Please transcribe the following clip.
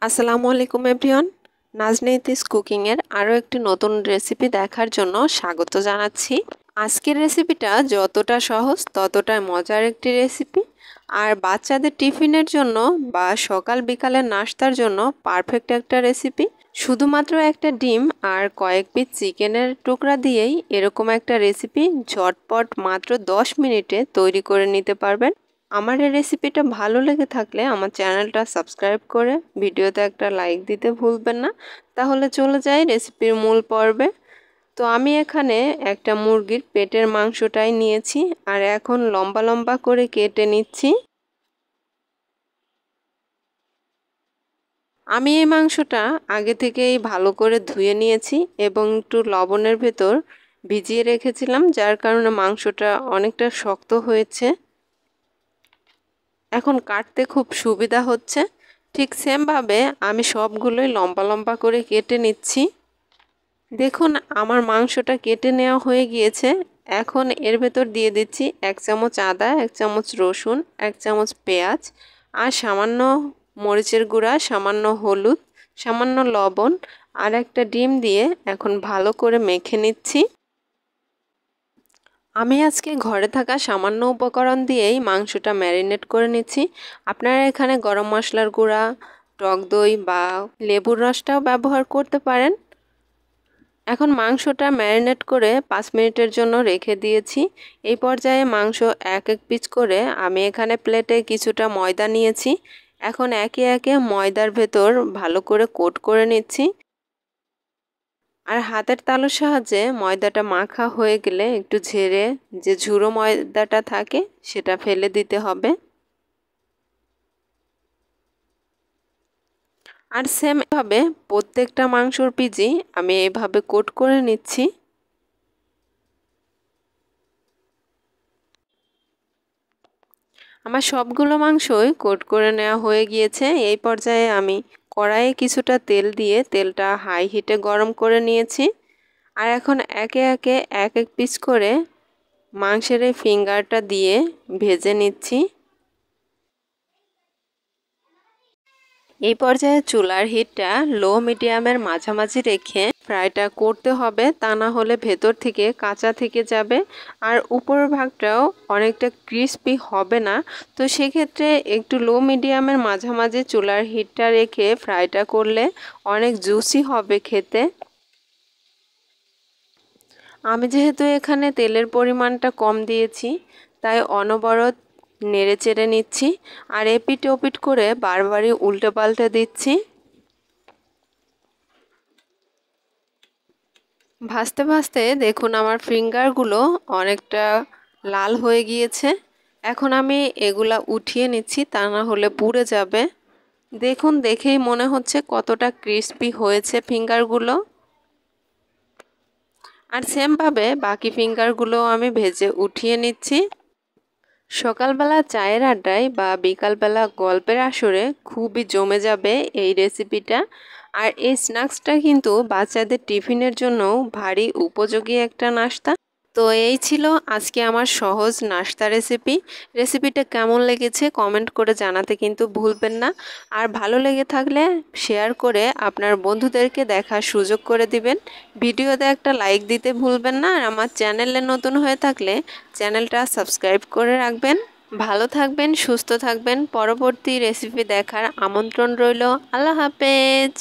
আসসালামু আলাইকুম everyone. নাজনীতিস cooking এর আরও একটি নতুন রেসিপি দেখার জন্য স্বাগত জানাচ্ছি। আজকের রেসিপিটা যতটা সহজ ততটাই মজার একটি রেসিপি, আর বাচ্চাদের টিফিনের জন্য বা সকাল বিকালের নাস্তার জন্য পারফেক্ট একটা রেসিপি। শুধুমাত্র একটা ডিম আর কয়েক পিস চিকেনের টুকরা দিয়েই এরকম একটা রেসিপি ঝটপট মাত্র 10 মিনিটে তৈরি করে নিতে পারবেন। আমার এই রেসিপিটা ভালো লেগে থাকলে আমার চ্যানেলটা সাবস্ক্রাইব করে ভিডিওতে একটা লাইক দিতে ভুলবেন না। তাহলে চলে যাই রেসিপির মূল পর্বে। তো আমি এখানে একটা মুরগির পেটের মাংসটাই নিয়েছি, আর এখন লম্বা লম্বা করে কেটে নিচ্ছি। আমি এই মাংসটা আগে থেকেই ভালো করে ধুয়ে নিয়েছি এবং একটু লবণের ভেতর ভিজিয়ে রেখেছিলাম, যার কারণে মাংসটা অনেকটা শক্ত হয়েছে। এখন কাটতে খুব সুবিধা হচ্ছে। ঠিক সেমভাবে আমি সবগুলোই লম্বা লম্বা করে কেটে নিচ্ছি। দেখুন আমার মাংসটা কেটে নেওয়া হয়ে গিয়েছে। এখন এর ভেতর দিয়ে দিচ্ছি 1 চামচ আদা, 1 চামচ রসুন, 1 চামচ পেঁয়াজ আর সামান্য মরিচের গুঁড়া, সামান্য হলুদ, সামান্য লবণ আর একটা ডিম দিয়ে এখন ভালো করে মেখে নিচ্ছি। আমি আজকে ঘরে থাকা সামান্য উপকরণ দিয়েই মাংসটা ম্যারিনেট করে নিচ্ছি। আপনারা এখানে গরম মশলার গুঁড়া, টক দই বা লেবুর রসটাও ব্যবহার করতে পারেন। এখন মাংসটা ম্যারিনেট করে 5 মিনিটের জন্য রেখে দিয়েছি। এই পর্যায়ে মাংস এক এক পিস করে আমি এখানে প্লেটে কিছুটা ময়দা নিয়েছি। এখন একে একে ময়দার ভেতর ভালো করে কোট করে নিচ্ছি। আর হাতের তালুর সাহায্যে ময়দাটা মাখা হয়ে গেলে একটু ঝেড়ে যে ঝুরো ময়দাটা থাকে সেটা ফেলে দিতে হবে। আর সেম এভাবে প্রত্যেকটা মাংসর পিসই আমি এভাবে কোট করে নিচ্ছি। আমার সবগুলো মাংসই কোট করে নেওয়া হয়ে গিয়েছে। এই পর্যায়ে আমি কড়াইয়ে কিছুটা তেল দিয়ে তেলটা হাই হিটে গরম করে নিয়েছি। আর এখন একে একে এক এক পিস করে মাংসের এই ফিঙ্গারটা দিয়ে ভেজে নিচ্ছি। এই পর্যায়ে চুলার হিটটা লো মিডিয়ামের মাঝামাঝি রেখে ফ্রাইটা করতে হবে, তা না হলে ভেতর থেকে কাঁচা থেকে যাবে আর উপরের ভাগটাও অনেকটা ক্রিস্পি হবে না। তো সেক্ষেত্রে একটু লো মিডিয়ামের মাঝামাঝি চুলার হিটটা রেখে ফ্রাইটা করলে অনেক জুসি হবে খেতে। আমি যেহেতু এখানে তেলের পরিমাণটা কম দিয়েছি, তাই অনবরত নেড়ে চেড়ে নিচ্ছি আর এপিট ওপিট করে বারবারই উল্টে পাল্টে দিচ্ছি। ভাজতে ভাজতে দেখুন আমার ফিঙ্গারগুলো অনেকটা লাল হয়ে গিয়েছে। এখন আমি এগুলা উঠিয়ে নিচ্ছি, তা না হলে পুড়ে যাবে। দেখুন দেখেই মনে হচ্ছে কতটা ক্রিস্পি হয়েছে ফিঙ্গারগুলো। আর সেমভাবে বাকি ফিঙ্গারগুলো আমি ভেজে উঠিয়ে নিচ্ছি। সকালবেলা চায়ের আড্ডায় বা বিকালবেলা গল্পের আসরে খুবই জমে যাবে এই রেসিপিটা। আর এই স্ন্যাক্সটা কিন্তু বাচ্চাদের টিফিনের জন্যও ভারী উপযোগী একটা নাস্তা। তো এই ছিল আজকে আমার সহজ নাস্তা রেসিপিটা কেমন লেগেছে কমেন্ট করে জানাতে কিন্তু ভুলবেন না। আর ভালো লেগে থাকলে শেয়ার করে আপনার বন্ধুদেরকে দেখার সুযোগ করে দিবেন। ভিডিওতে একটা লাইক দিতে ভুলবেন না। আর আমার চ্যানেলে নতুন হয়ে থাকলে চ্যানেলটা সাবস্ক্রাইব করে রাখবেন। ভালো থাকবেন, সুস্থ থাকবেন। পরবর্তী রেসিপি দেখার আমন্ত্রণ রইল। আল্লাহ হাফেজ।